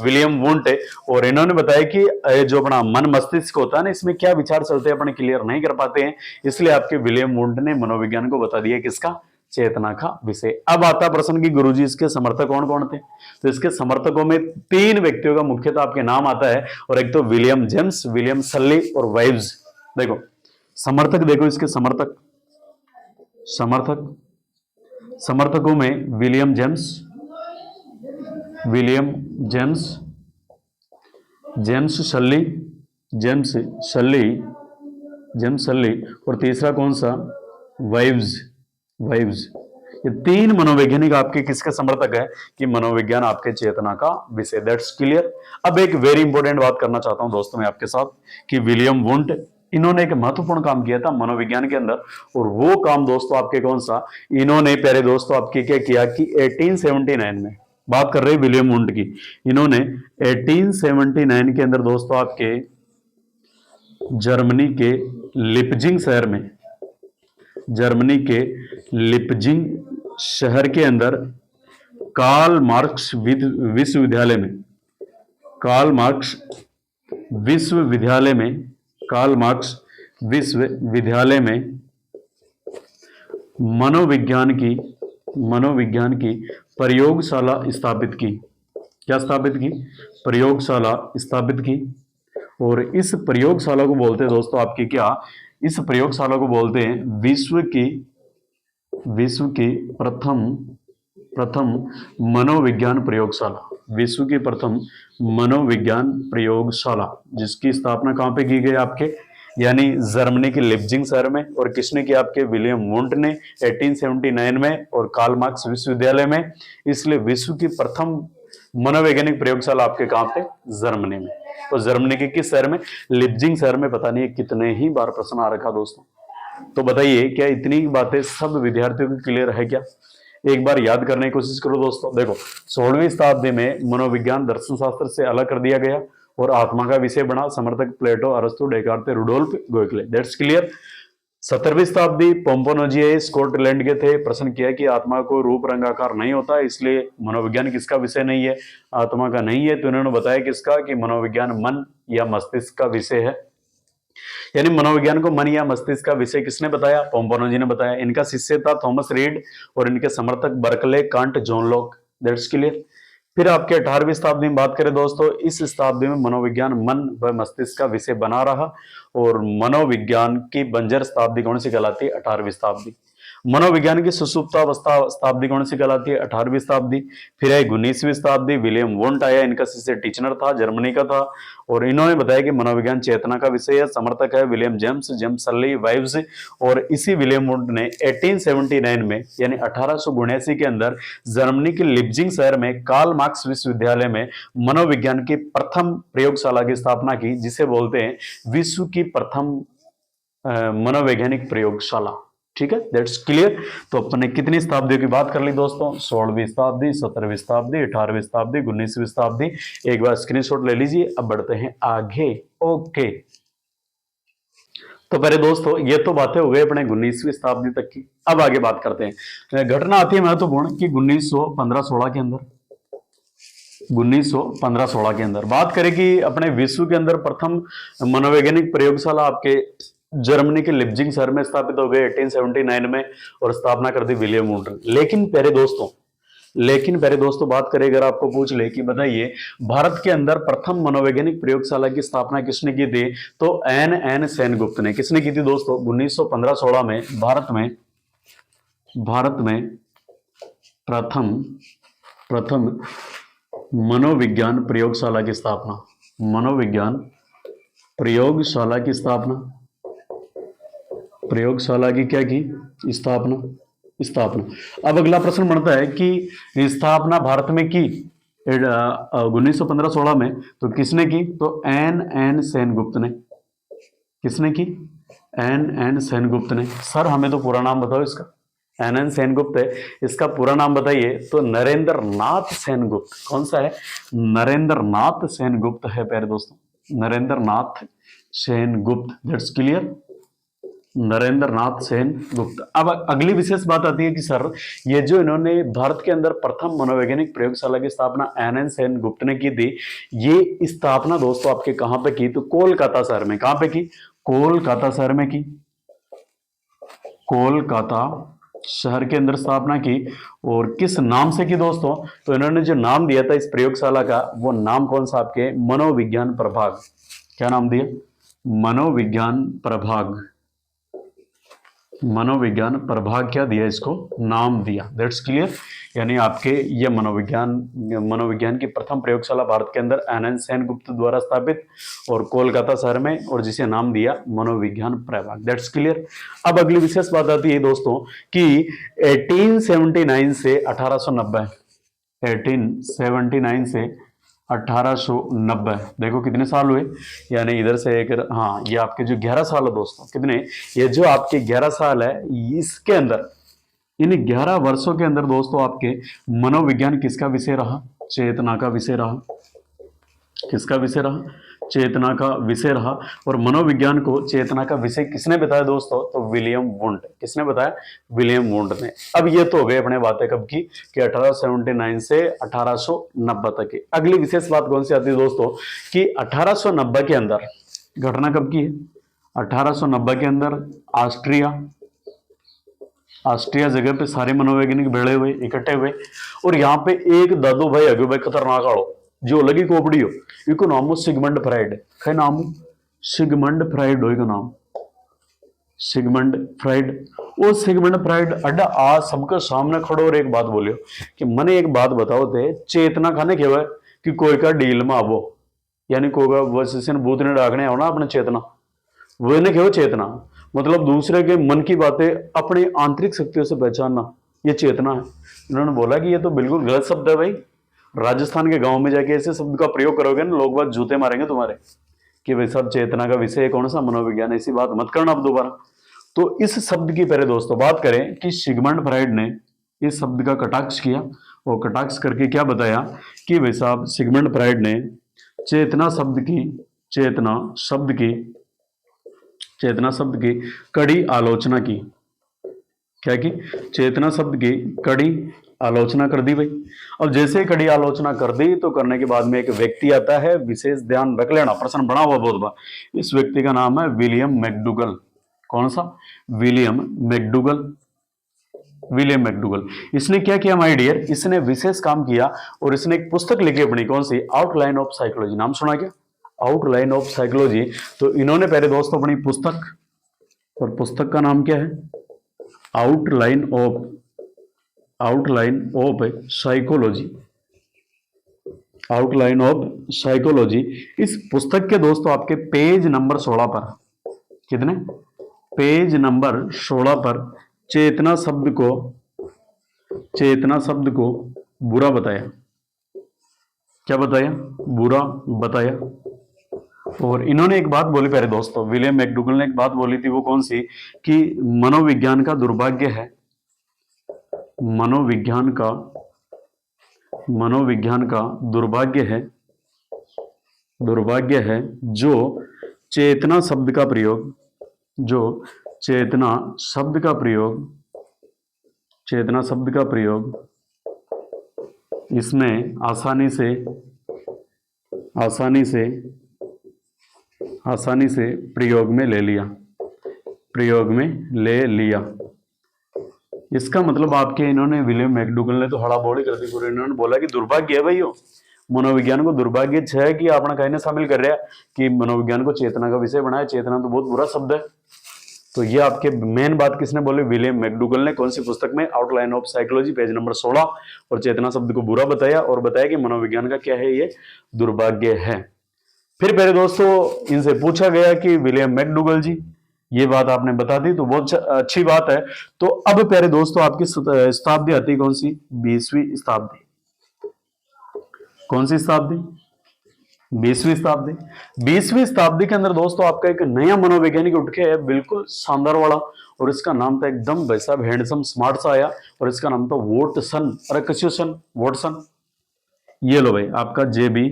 विलियम वुंट है। और इन्होंने बताया कि जो अपना मन मस्तिष्क होता है ना, इसमें क्या विचार चलते हैं अपने क्लियर नहीं कर पाते हैं, इसलिए आपके विलियम वुंट ने मनोविज्ञान को बता दिया किसका? चेतना का विषय। अब आता प्रश्न की गुरुजी इसके समर्थक कौन कौन थे? तो इसके समर्थकों में 3 व्यक्तियों का मुख्यतः आपके नाम आता है, और एक तो विलियम जेम्स, विलियम सल्ली और वाइव्स। देखो समर्थक, देखो इसके समर्थकों में विलियम जेम्स, सल्ली, और तीसरा कौन सा? वाइव्स। ये 3 मनोवैज्ञानिक आपके किसके समर्थक है कि मनोविज्ञान आपके चेतना का विषय। That's clear. अब एक वेरी इंपॉर्टेंट बात करना चाहता हूं दोस्तों मैं आपके साथ कि विलियम वुंट, इन्होंने एक महत्वपूर्ण काम किया था मनोविज्ञान के अंदर, और वो काम दोस्तों आपके कौन सा? इन्होंने प्यारे दोस्तों आपके क्या किया कि 1879 में, बात कर रहे हैं विलियम वुंट की, इन्होंने 1879 के अंदर दोस्तों आपके जर्मनी के लिपजिंग शहर के अंदर कार्ल मार्क्स विश्वविद्यालय में मनोविज्ञान की प्रयोगशाला स्थापित की। क्या स्थापित की? प्रयोगशाला स्थापित की। और इस प्रयोगशाला को बोलते हैं दोस्तों आपकी क्या? इस प्रयोगशाला को बोलते हैं विश्व की प्रथम मनोविज्ञान प्रयोगशाला। विश्व की प्रथम मनोविज्ञान प्रयोगशाला, जिसकी स्थापना कहां पे की गई आपके? यानी जर्मनी के लिप्जिंग शहर में। और किसने किया? आपके विलियम वुंट ने 1879 में, और कार्ल मार्क्स विश्वविद्यालय में। इसलिए विश्व की प्रथम मनोवैज्ञानिक प्रयोगशाला आपके कहां पे? जर्मनी में। तो जर्मनी के किस शहर में? लिप्जिंग शहर में। पता नहीं कितने ही बार प्रश्न आ रखा दोस्तों। तो बताइए क्या इतनी बातें सब विद्यार्थियों को क्लियर है क्या? एक बार याद करने की कोशिश करो दोस्तों। देखो 16वीं शताब्दी में मनोविज्ञान दर्शन शास्त्र से अलग कर दिया गया और आत्मा का विषय बना। समर्थक प्लेटो, अरस्तु, Descartes, Rudolf Goeckel. That's clear. 17वीं शताब्दी पोम्पोनोजी स्कॉटलैंड के थे। प्रश्न किया कि आत्मा को रूप रंग आकार नहीं होता, इसलिए मनोविज्ञान किसका विषय नहीं है? आत्मा का नहीं है। तो इन्होंने बताया किसका? कि मनोविज्ञान मन या मस्तिष्क का विषय है। यानी मनोविज्ञान को मन या मस्तिष्क का विषय किसने बताया? पोम्पोनोजी ने बताया। इनका शिष्य था थॉमस रीड, और इनके समर्थक Berkeley, can't, John Locke. That's clear. फिर आपके 18वीं शताब्दी में बात करें दोस्तों, इस शताब्दी में मनोविज्ञान मन व मस्तिष्क का विषय बना रहा, और मनोविज्ञान की बंजर शताब्दी कौन सी कहलाती है? 18वीं शताब्दी। मनोविज्ञान की सुसुप्तावस्था शताब्दी कौन सी कहलाती है? 18वीं शताब्दी। फिर है 19वीं शताब्दी, विलियम वुंट आया, इनका शिष्य टीचनर था, जर्मनी का था, और इन्होंने बताया कि मनोविज्ञान चेतना का विषय है। समर्थक है विलियम जेम्स सल्ली, वाइव्स। और इसी विलियम वुंट ने 1879 में यानी 1879 के अंदर जर्मनी के लिप्जिंग शहर में कार्ल मार्क्स विश्वविद्यालय में मनोविज्ञान की प्रथम प्रयोगशाला की स्थापना की, जिसे बोलते हैं विश्व की प्रथम मनोवैज्ञानिक प्रयोगशाला। ठीक है, दैट्स क्लियर। तो अपन ने कितनी शताब्दियों की बात कर ली दोस्तों? 16वीं शताब्दी, 17वीं शताब्दी, 18वीं शताब्दी, 19वीं शताब्दी। एक बार स्क्रीनशॉट ले लीजिए। अब बढ़ते हैं आगे। ओके, तो पहले दोस्तों ये तो बातें हो गई अपने 19वीं शताब्दी तक की। अब आगे बात करते हैं। घटना आती है महत्वपूर्ण कि 1915-16 के अंदर, 1915-16 के अंदर बात करें कि अपने विश्व के अंदर प्रथम मनोवैज्ञानिक प्रयोगशाला आपके जर्मनी के लिप्जिंग शहर में स्थापित हो गए 1879 में, और स्थापना कर दी विलियम वुंड। लेकिन पहले दोस्तों बात करें, अगर आपको पूछ ले कि बताइए भारत के अंदर प्रथम मनोवैज्ञानिक प्रयोगशाला की स्थापना किसने की थी, तो एन सेनगुप्त ने। किसने की थी दोस्तों? 1915-16 में भारत में प्रथम मनोविज्ञान प्रयोगशाला की स्थापना, मनोविज्ञान प्रयोगशाला की क्या की? स्थापना। अब अगला प्रश्न बनता है कि स्थापना भारत में की 1915-16 में तो किसने की? तो एन सेनगुप्त ने। किसने की? एन सेनगुप्त ने। सर हमें तो पूरा नाम बताओ इसका। एन सेनगुप्त है, इसका पूरा नाम बताइए। तो नरेंद्र नाथ सेनगुप्त। कौन सा है? नरेंद्र नाथ सेनगुप्त है प्यारे दोस्तों, नरेंद्र नाथ सेनगुप्त। दैट्स क्लियर, नरेंद्र नाथ सेनगुप्त। अब अगली विशेष बात आती है कि सर ये जो इन्होंने भारत के अंदर प्रथम मनोवैज्ञानिक प्रयोगशाला की स्थापना एन सेनगुप्त ने की थी, ये स्थापना दोस्तों आपके कहां पे की? तो कोलकाता शहर में। कहां पे की? कोलकाता शहर में की। कोलकाता शहर के अंदर स्थापना की। और किस नाम से की दोस्तों? तो इन्होंने जो नाम दिया था इस प्रयोगशाला का, वो नाम कौन सा? आपके मनोविज्ञान प्रभाग। क्या नाम दिया? मनोविज्ञान प्रभाग। मनोविज्ञान प्रभाग क्या दिया? इसको नाम दिया। That's clear. यानी आपके ये मनोविज्ञान की प्रथम प्रयोगशाला भारत के अंदर एन सेनगुप्त द्वारा स्थापित और कोलकाता शहर में, और जिसे नाम दिया मनोविज्ञान प्रभाग। That's clear. अब अगली विशेष बात आती है दोस्तों कि 1879 से 1890, 1879 से 1890, देखो कितने साल हुए। यानी इधर से एक, हाँ ये आपके जो 11 साल है दोस्तों, कितने? ये जो आपके 11 साल है, इसके अंदर, इन 11 वर्षों के अंदर दोस्तों आपके मनोविज्ञान किसका विषय रहा? चेतना का विषय रहा। किसका विषय रहा? चेतना का विषय रहा। और मनोविज्ञान को चेतना का विषय किसने बताया दोस्तों? तो विलियम वुंड। किसने बताया? विलियम वुंड ने। अब ये तो हो गए अपने बातें कब की? कि 1879 से 1890 तक की। अगली विशेष बात कौन सी आती है दोस्तों? कि 1890 के अंदर घटना कब की है? 1890 के अंदर ऑस्ट्रिया जगह पे सारे मनोवैज्ञानिक भेड़े हुए, इकट्ठे हुए, और यहाँ पे एक दादू भाई अगे भाई खतरनाक आड़ो जो लगी कोपड़ी हो, इको नाम हो सिगमंड फ्राइड। है नाम सिगमंड फ्राइड हो, इको नाम सिगमंड फ्राइड। वो सिगमंड फ्राइड अड्डा आज सबके सामने खड़ो और एक बात बोलियो कि मने एक बात बताओ थे, चेतना खाने के हुआ कि कोई का डील में आवो, यानी कोई का वैसे भूत ने डाकने आओ ना अपने चेतना, वो ने क्या चेतना मतलब दूसरे के मन की बातें अपनी आंतरिक शक्तियों से पहचानना, ये चेतना है। इन्होंने बोला कि ये तो बिल्कुल गलत शब्द है भाई, राजस्थान के गांव में जाके ऐसे शब्द का प्रयोग करोगे ना लोग बात जूते मारेंगे तुम्हारे कि भाई सब चेतना का विषय कौन सा? मनोविज्ञान। ऐसी बात मत करना अब दोबारा। तो इस शब्द की पहले दोस्तों बात करें कि सिगमंड फ्राइड ने इस शब्द का कटाक्ष किया, और कटाक्ष करके क्या बताया कि भाई साहब सिगमंड फ्राइड ने चेतना शब्द की कड़ी आलोचना की। क्या की? चेतना शब्द की कड़ी आलोचना कर दी भाई। अब जैसे ही कड़ी आलोचना कर दी तो करने के बाद में एक व्यक्ति आता है, विशेष ध्यान रख लेना, प्रश्न बना हुआ बहुत बार। इस व्यक्ति का नाम है विलियम मैकडूगल। कौन सा? William McDougall. इसने क्या किया माय डियर? इसने विशेष काम किया और इसने एक पुस्तक लिखी अपनी, कौन सी? Outline of psychology. नाम सुना क्या? Outline of psychology. तो इन्होंने पहले दोस्तों अपनी पुस्तक, और पुस्तक का नाम क्या है? Outline of psychology. Outline of psychology. इस पुस्तक के दोस्तों आपके पेज नंबर 16 पर, कितने? पेज नंबर 16 पर चेतना शब्द को बुरा बताया। क्या बताया? बुरा बताया। और इन्होंने एक बात बोली प्यारे दोस्तों, विलियम मैकडूगल ने एक बात बोली थी, वो कौन सी, कि मनोविज्ञान का दुर्भाग्य है, मनोविज्ञान का दुर्भाग्य है जो चेतना शब्द का प्रयोग, जो चेतना शब्द का प्रयोग इसने आसानी से प्रयोग में ले लिया। इसका मतलब आपके इन्होंने, विलियम मैकडूगल ने तो हड़ा बोली कर दी पूरी। इन्होंने बोला कि दुर्भाग्य है भाई, मनोविज्ञान को दुर्भाग्य है कि आपने कहीं शामिल कर रहा है कि मनोविज्ञान को चेतना का विषय बनाया। चेतना तो बहुत बुरा शब्द है। तो ये आपके मेन बात किसने बोली, विलियम मैकडूगल ने। कौन सी पुस्तक में, outline of psychology, page number 16। और चेतना शब्द को बुरा बताया और बताया कि मनोविज्ञान का क्या है, ये दुर्भाग्य है। फिर मेरे दोस्तों इनसे पूछा गया कि विलियम मैकडूगल जी, ये बात आपने बता दी तो बहुत अच्छी बात है। तो अब प्यारे दोस्तों आपकी शताब्दी आती है कौन सी, 20वीं शताब्दी। कौन सी शताब्दी, 20वीं शताब्दी। 20वीं शताब्दी के अंदर दोस्तों आपका एक नया मनोवैज्ञानिक उठ के है, बिल्कुल शानदार वाला, और इसका नाम था एकदम वैसा हैंडसम स्मार्ट सा आया, और इसका नाम था वॉटसन। अरे कस्यूसन वॉटसन, ये लो भाई आपका जेबी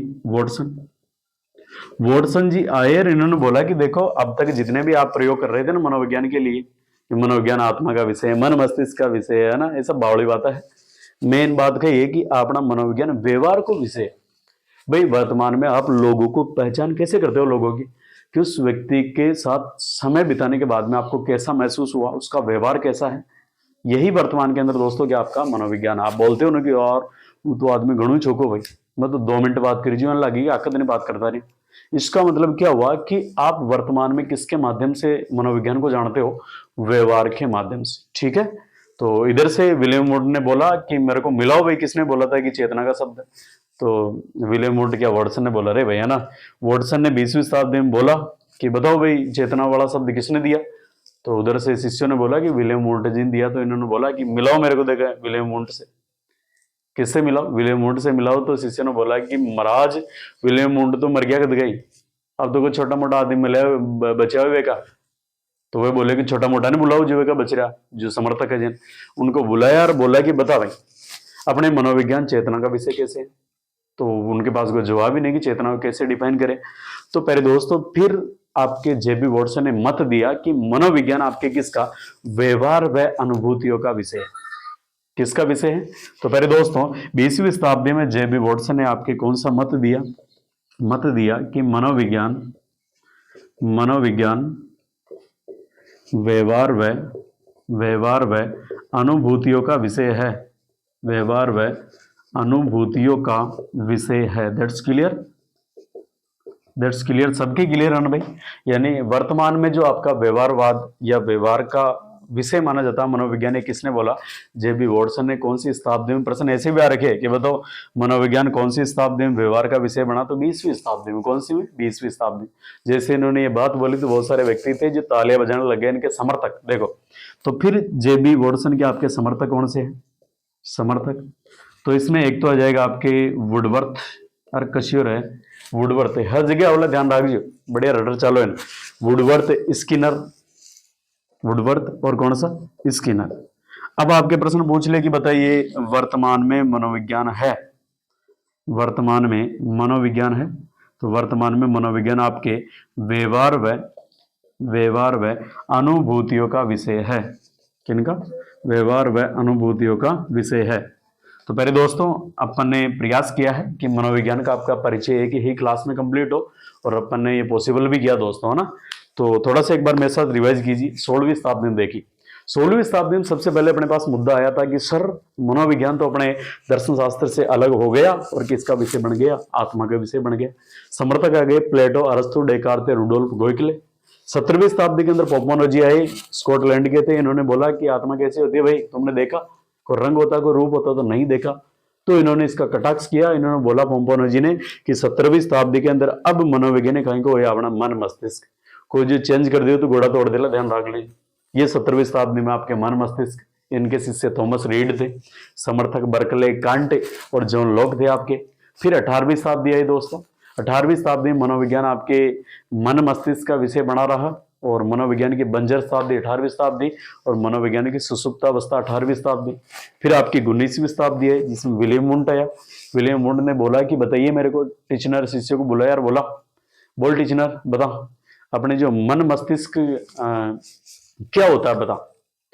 वॉटसन जी आए और इन्होंने बोला कि देखो अब तक जितने भी आप प्रयोग कर रहे थे ना मनोविज्ञान के लिए, मनोविज्ञान आत्मा का विषय है, मन मस्तिष्क का विषय है ना, ये सब बावड़ी बात है। मेन बात है ये कि अपना मनोविज्ञान व्यवहार को विषय। भाई वर्तमान में आप लोगों को पहचान कैसे करते हो लोगों की, कि उस व्यक्ति के साथ समय बिताने के बाद में आपको कैसा महसूस हुआ, उसका व्यवहार कैसा है, यही वर्तमान के अंदर दोस्तों क्या आपका मनोविज्ञान। आप बोलते हो ना कि और वो तो आदमी घणू छोको भाई, मैं तो 2 मिनट बात करी जीवन लगी आखिर दिन बात करता नहीं। इसका मतलब क्या हुआ कि आप वर्तमान में किसके माध्यम से मनोविज्ञान को जानते हो, व्यवहार के माध्यम से। ठीक है, तो इधर से विलियम वुड ने बोला कि मेरे को मिलाओ भाई, किसने बोला था कि चेतना का शब्द है, तो विलियम वुड क्या वॉटसन ने बोला, रे भैया ना, वॉटसन ने 20वीं शताब्दी में बोला कि बताओ भाई चेतना वाला शब्द किसने दिया, तो उधर से शिष्यों ने बोला कि विलियम वुड जी ने दिया। तो इन्होंने बोला कि मिलाओ मेरे को, देखा विलियम वुड से, किससे मिलाओ, विलियम वुड से मिलाओ। तो शिष्य ने बोला कि महाराज विलियम वुड तो मर गया कद गई, अब तो कोई छोटा मोटा आदमी मिला बचा हुए का। तो वे बोले कि छोटा मोटा नहीं बुलाओ, जो का बच रहा, जो समर्थक है जिन, उनको बुलाया और बोला कि बता भाई अपने मनोविज्ञान चेतना का विषय कैसे है। तो उनके पास कोई जवाब ही नहीं कि चेतना को कैसे डिफाइन करें। तो पहले दोस्तों फिर आपके जेबी वॉटसन ने मत दिया कि मनोविज्ञान आपके किसका, व्यवहार व अनुभूतियों का विषय है। किसका विषय है, तो पहले दोस्तों 20वीं शताब्दी में जेबी वॉटसन ने आपके कौन सा मत दिया कि मनोविज्ञान व्यवहार व अनुभूतियों का विषय है, व्यवहार व अनुभूतियों का विषय है। दैट्स क्लियर, सबके क्लियर है ना भाई। यानी वर्तमान में जो आपका व्यवहारवाद या व्यवहार का विषय माना जाता है मनोविज्ञान, किसने बोला, जेबी वॉटसन ने। कौन सी शताब्दी में, प्रश्न ऐसे भी आ रखे कि बताओ मनोविज्ञान कौन सी शताब्दी में व्यवहार का विषय बना, तो 20वीं शताब्दी में। कौन सी में, 20वीं शताब्दी। जैसे इन्होंने ये बात बोली तो बहुत सारे व्यक्ति थे जो तालियां बजाने लगे, इनके समर्थक। देखो तो फिर जेबी वॉटसन के आपके समर्थक कौन से हैं, समर्थक, तो इसमें एक तो आ जाएगा आपके वुडवर्थ और कश्योर है, वुडवर्थ है हर जगह वाला, ध्यान रखिए, बढ़िया रडर चालो है, वुडवर्थ, स्किनर, वुडवर्थ और कौन सा, स्किनर। अब आपके प्रश्न पूछ ले कि बताइए वर्तमान में मनोविज्ञान है, वर्तमान में मनोविज्ञान है, तो वर्तमान में मनोविज्ञान आपके व्यवहार व अनुभूतियों का विषय है। किनका, व्यवहार व अनुभूतियों का विषय है। तो पहले दोस्तों अपन ने प्रयास किया है कि मनोविज्ञान का आपका परिचय एक ही क्लास में कंप्लीट हो, और अपन ने ये पॉसिबल भी किया दोस्तों, है ना। तो थोड़ा सा एक बार मेरे साथ रिवाइज कीजिए। 16वीं शताब्दी में देखी, 16वीं शताब्दी में सबसे पहले अपने पास मुद्दा आया था कि सर मनोविज्ञान तो अपने दर्शन शास्त्र से अलग हो गया और किसका विषय बन गया, आत्मा का विषय बन गया। समर्थक आ गए प्लेटो, अरस्तु, डेकार्ते, रुडोल्फ गोइकले। 17वीं शताब्दी के अंदर पोपोनोजी आए, स्कॉटलैंड के थे। इन्होंने बोला कि आत्मा कैसे होती है भाई, तुमने देखा, कोई रंग होता, कोई रूप होता, तो नहीं देखा। तो इन्होंने इसका कटाक्ष किया। इन्होंने बोला पोम्पोनोजी ने कि 17वीं शताब्दी के अंदर अब मनोवैज्ञानिक कहीं को अपना मन मस्तिष्क को जो चेंज कर दियो तो घोड़ा तोड़ देला, ध्यान रख लीजिए। ये 17वीं शताब्दी में आपके मन मस्तिष्क, इनके शिष्य थॉमस रीड थे, समर्थक बर्कले, कांटे और जॉन लॉक थे आपके। फिर 18वीं शताब्दी आई दोस्तों। 18वीं शताब्दी में मनोविज्ञान आपके मन मस्तिष्क का विषय बना रहा, और मनोविज्ञान की बंजर शताब्दी 18वीं शताब्दी, और मनोविज्ञान की सुसुप्तावस्था 18वीं शताब्दी। फिर आपकी 19वीं शताब्दी है जिसमें विलियम वुंट आया। विलियम वुंट ने बोला कि बताइए मेरे को, टीचनर शिष्य को बुलाया और बोला, बोल टीचनर बता, अपने जो मन मस्तिष्क क्या होता है बता।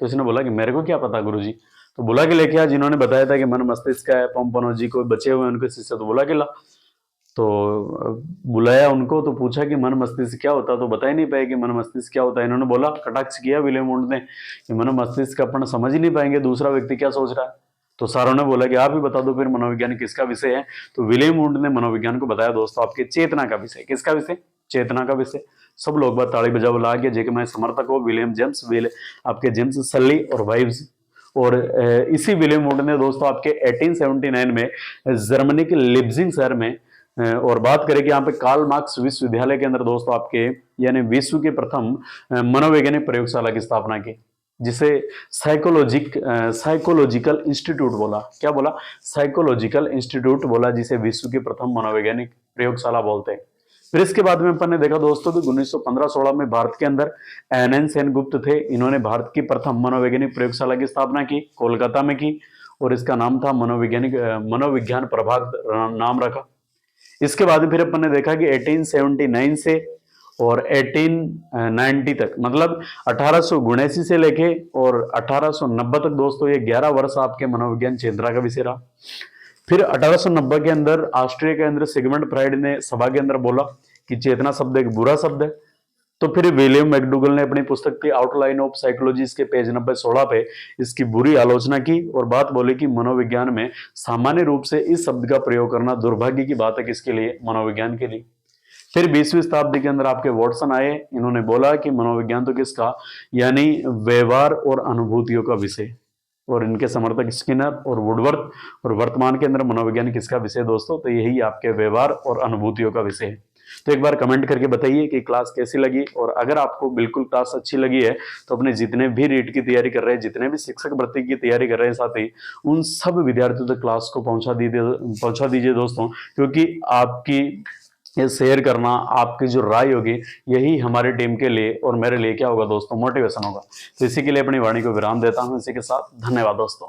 तो इसने बोला कि मेरे को क्या पता गुरुजी। तो बुला के लेके आ जिन्होंने बताया था कि मन मस्तिष्क का है, पोम्पनो जी को बचे हुए उनके शिष्य, तो बुला के ला। तो बुलाया उनको, तो पूछा कि मन मस्तिष्क क्या होता है, तो बता ही नहीं पाए कि मन मस्तिष्क क्या होता है। इन्होंने बोला, कटाक्ष किया विलियम वुंट ने कि मन मस्तिष्क अपन समझ ही नहीं पाएंगे दूसरा व्यक्ति क्या सोच रहा है। तो सारों ने बोला कि आप ही बता दो फिर मनोविज्ञान किसका विषय है। तो विलियम वुंट ने मनोविज्ञान को बताया दोस्तों आपके चेतना का विषय। किसका विषय? चेतना का विषय। सब लोग बात ताली बजा बुला के, जेके मैं समर्थक हो विलियम जेम्स, आपके जेम्स सल्ली और वाइव्स। और इसी विलियम वुड ने दोस्तों आपके 1879 में जर्मनी के लिप्जिंग शहर में, और बात करें कि यहाँ पे कार्ल मार्क्स विश्वविद्यालय के अंदर दोस्तों आपके, यानी विश्व के प्रथम मनोवैज्ञानिक प्रयोगशाला की स्थापना की, जिसे साइकोलॉजिकल इंस्टीट्यूट बोला। क्या बोला? साइकोलॉजिकल इंस्टीट्यूट बोला, जिसे विश्व के प्रथम मनोवैज्ञानिक प्रयोगशाला बोलते हैं। फिर इसके बाद में अपन ने देखा दोस्तों कि 1915-16 में भारत के अंदर एन सेनगुप्त थे। इन्होंने भारत की प्रथम मनोवैज्ञानिक प्रयोगशाला की स्थापना की, कोलकाता में की, और इसका नाम था मनोविज्ञान प्रभाग नाम रखा। इसके बाद फिर अपन ने देखा कि 1879 से और 1890 तक, मतलब 1879 से लेके और 1890 तक दोस्तों, ये 11 वर्ष आपके मनोविज्ञान चेतना का विषय रहा। फिर 1890 के अंदर ऑस्ट्रिया के अंदर सिगमंड फ्राइड ने सभा के अंदर बोला कि चेतना शब्द एक बुरा शब्द है। तो फिर विलियम मैकडूगल ने अपनी पुस्तक की आउटलाइन ऑफ साइकोलॉजी इसके पेज नंबर 16 पे इसकी बुरी आलोचना की और बात बोली कि मनोविज्ञान में सामान्य रूप से इस शब्द का प्रयोग करना दुर्भाग्य की बात है। किसके लिए? मनोविज्ञान के लिए। फिर 20वीं शताब्दी के अंदर आपके वॉटसन आए। इन्होंने बोला कि मनोविज्ञान तो किसका, यानी व्यवहार और अनुभूतियों का विषय, और इनके समर्थक स्किनर और वुडवर्थ। और वर्तमान के अंदर मनोविज्ञान किसका विषय दोस्तों? तो यही आपके व्यवहार और अनुभूतियों का विषय है। तो एक बार कमेंट करके बताइए कि क्लास कैसी लगी, और अगर आपको बिल्कुल क्लास अच्छी लगी है तो अपने जितने भी रीट की तैयारी कर रहे हैं, जितने भी शिक्षक भर्ती की तैयारी कर रहे हैं साथी, उन सब विद्यार्थियों तक क्लास को पहुंचा दीजिए दोस्तों, क्योंकि आपकी ये शेयर करना, आपकी जो राय होगी, यही हमारी टीम के लिए और मेरे लिए क्या होगा दोस्तों? मोटिवेशन होगा। तो इसी के लिए अपनी वाणी को विराम देता हूं। इसी के साथ धन्यवाद दोस्तों।